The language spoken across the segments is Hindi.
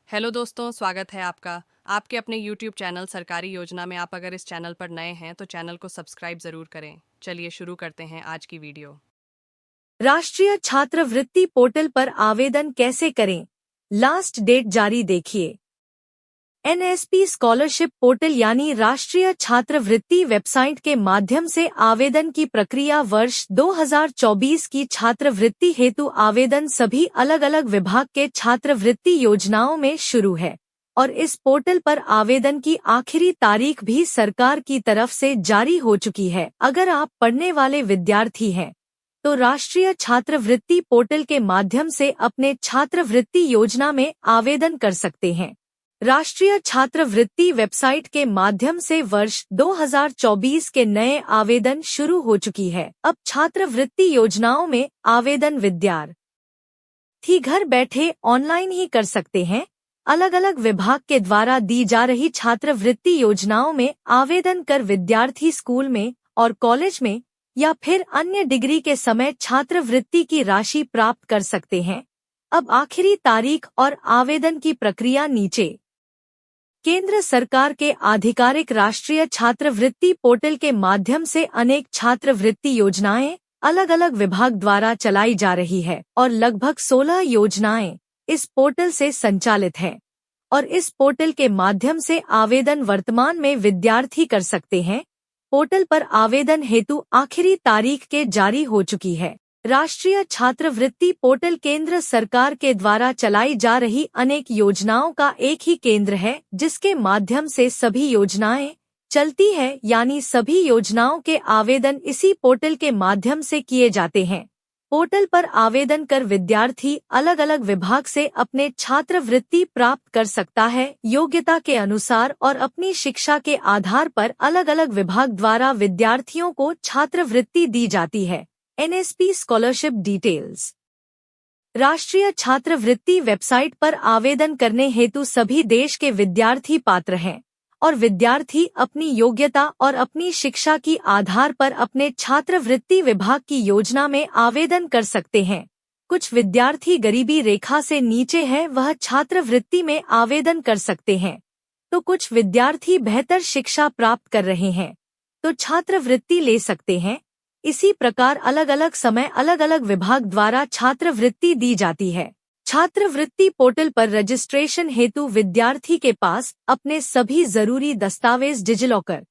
हेलो दोस्तों, स्वागत है आपका आपके अपने यूट्यूब चैनल सरकारी योजना में। आप अगर इस चैनल पर नए हैं तो चैनल को सब्सक्राइब ज़रूर करें। चलिए शुरू करते हैं आज की वीडियो। राष्ट्रीय छात्रवृत्ति पोर्टल पर आवेदन कैसे करें? लास्ट डेट जारी देखिए। एनएसपी स्कॉलरशिप पोर्टल यानी राष्ट्रीय छात्रवृत्ति वेबसाइट के माध्यम से आवेदन की प्रक्रिया वर्ष 2024 की छात्रवृत्ति हेतु आवेदन सभी अलग अलग विभाग के छात्रवृत्ति योजनाओं में शुरू है और इस पोर्टल पर आवेदन की आखिरी तारीख भी सरकार की तरफ से जारी हो चुकी है। अगर आप पढ़ने वाले विद्यार्थी हैं तो राष्ट्रीय छात्रवृत्ति पोर्टल के माध्यम से अपने छात्रवृत्ति योजना में आवेदन कर सकते हैं। राष्ट्रीय छात्रवृत्ति वेबसाइट के माध्यम से वर्ष 2024 के नए आवेदन शुरू हो चुकी है। अब छात्रवृत्ति योजनाओं में आवेदन विद्यार्थी घर बैठे ऑनलाइन ही कर सकते हैं। अलग अलग विभाग के द्वारा दी जा रही छात्रवृत्ति योजनाओं में आवेदन कर विद्यार्थी स्कूल में और कॉलेज में या फिर अन्य डिग्री के समय छात्रवृत्ति की राशि प्राप्त कर सकते हैं। अब आखिरी तारीख और आवेदन की प्रक्रिया नीचे। केंद्र सरकार के आधिकारिक राष्ट्रीय छात्रवृत्ति पोर्टल के माध्यम से अनेक छात्रवृत्ति योजनाएं अलग अलग विभाग द्वारा चलाई जा रही है और लगभग 16 योजनाएं इस पोर्टल से संचालित है और इस पोर्टल के माध्यम से आवेदन वर्तमान में विद्यार्थी कर सकते हैं। पोर्टल पर आवेदन हेतु आखिरी तारीख के जारी हो चुकी है। राष्ट्रीय छात्रवृत्ति पोर्टल केंद्र सरकार के द्वारा चलाई जा रही अनेक योजनाओं का एक ही केंद्र है जिसके माध्यम से सभी योजनाएं चलती है, यानी सभी योजनाओं के आवेदन इसी पोर्टल के माध्यम से किए जाते हैं। पोर्टल पर आवेदन कर विद्यार्थी अलग अलग विभाग से अपने छात्रवृत्ति प्राप्त कर सकता है योग्यता के अनुसार और अपनी शिक्षा के आधार पर अलग अलग विभाग द्वारा विद्यार्थियों को छात्रवृत्ति दी जाती है। NSP scholarship details. राष्ट्रीय छात्रवृत्ति वेबसाइट पर आवेदन करने हेतु सभी देश के विद्यार्थी पात्र हैं और विद्यार्थी अपनी योग्यता और अपनी शिक्षा की आधार पर अपने छात्रवृत्ति विभाग की योजना में आवेदन कर सकते हैं। कुछ विद्यार्थी गरीबी रेखा से नीचे है, वह छात्रवृत्ति में आवेदन कर सकते हैं, तो कुछ विद्यार्थी बेहतर शिक्षा प्राप्त कर रहे हैं तो छात्रवृत्ति ले सकते हैं। इसी प्रकार अलग अलग समय अलग अलग विभाग द्वारा छात्रवृत्ति दी जाती है। छात्रवृत्ति पोर्टल पर रजिस्ट्रेशन हेतु विद्यार्थी के पास अपने सभी जरूरी दस्तावेज डिजिलॉकर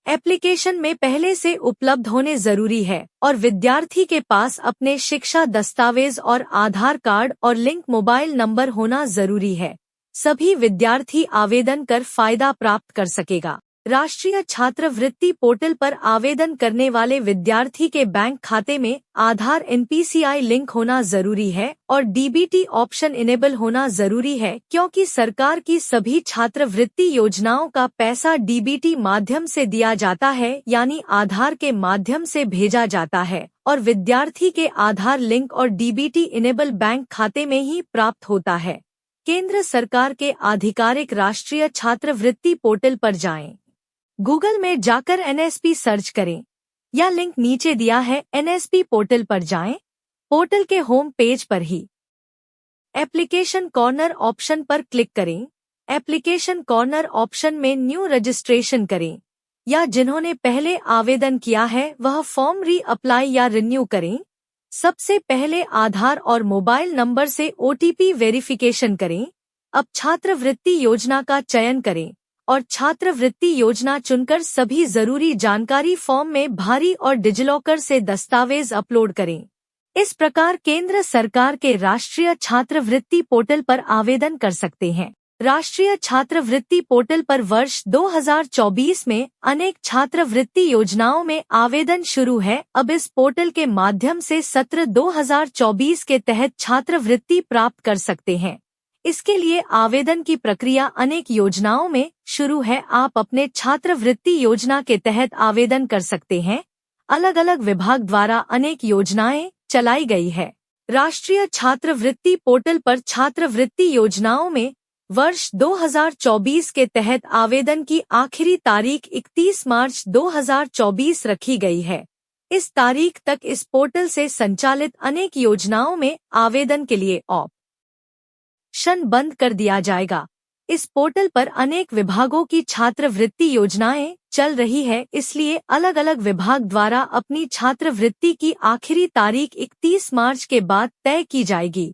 एप्लीकेशन में पहले से उपलब्ध होने जरूरी है और विद्यार्थी के पास अपने शिक्षा दस्तावेज और आधार कार्ड और लिंक मोबाइल नंबर होना जरूरी है। सभी विद्यार्थी आवेदन कर फायदा प्राप्त कर सकेगा। राष्ट्रीय छात्रवृत्ति पोर्टल पर आवेदन करने वाले विद्यार्थी के बैंक खाते में आधार एनपीसीआई लिंक होना जरूरी है और डीबीटी ऑप्शन इनेबल होना जरूरी है, क्योंकि सरकार की सभी छात्रवृत्ति योजनाओं का पैसा डीबीटी माध्यम से दिया जाता है, यानी आधार के माध्यम से भेजा जाता है और विद्यार्थी के आधार लिंक और डीबीटी इनेबल बैंक खाते में ही प्राप्त होता है। केंद्र सरकार के आधिकारिक राष्ट्रीय छात्रवृत्ति पोर्टल पर जाएं। गूगल में जाकर एनएसपी सर्च करें या लिंक नीचे दिया है। एनएसपी पोर्टल पर जाएं। पोर्टल के होम पेज पर ही एप्लीकेशन कॉर्नर ऑप्शन पर क्लिक करें। एप्लीकेशन कॉर्नर ऑप्शन में न्यू रजिस्ट्रेशन करें या जिन्होंने पहले आवेदन किया है वह फॉर्म री अप्लाई या रिन्यू करें। सबसे पहले आधार और मोबाइल नंबर से ओटीपी वेरिफिकेशन करें। अब छात्रवृत्ति योजना का चयन करें और छात्रवृत्ति योजना चुनकर सभी जरूरी जानकारी फॉर्म में भरी और डिजिलॉकर से दस्तावेज अपलोड करें। इस प्रकार केंद्र सरकार के राष्ट्रीय छात्रवृत्ति पोर्टल पर आवेदन कर सकते हैं। राष्ट्रीय छात्रवृत्ति पोर्टल पर वर्ष 2024 में अनेक छात्रवृत्ति योजनाओं में आवेदन शुरू है। अब इस पोर्टल के माध्यम से सत्र 2024 के तहत छात्रवृत्ति प्राप्त कर सकते हैं। इसके लिए आवेदन की प्रक्रिया अनेक योजनाओं में शुरू है। आप अपने छात्रवृत्ति योजना के तहत आवेदन कर सकते हैं। अलग अलग विभाग द्वारा अनेक योजनाएं चलाई गई है। राष्ट्रीय छात्रवृत्ति पोर्टल पर छात्रवृत्ति योजनाओं में वर्ष 2024 के तहत आवेदन की आखिरी तारीख 31 मार्च 2024 रखी गई है। इस तारीख तक इस पोर्टल से संचालित अनेक योजनाओं में आवेदन के लिए क्षण बंद कर दिया जाएगा। इस पोर्टल पर अनेक विभागों की छात्रवृत्ति योजनाएं चल रही है, इसलिए अलग अलग विभाग द्वारा अपनी छात्रवृत्ति की आखिरी तारीख 31 मार्च के बाद तय की जाएगी।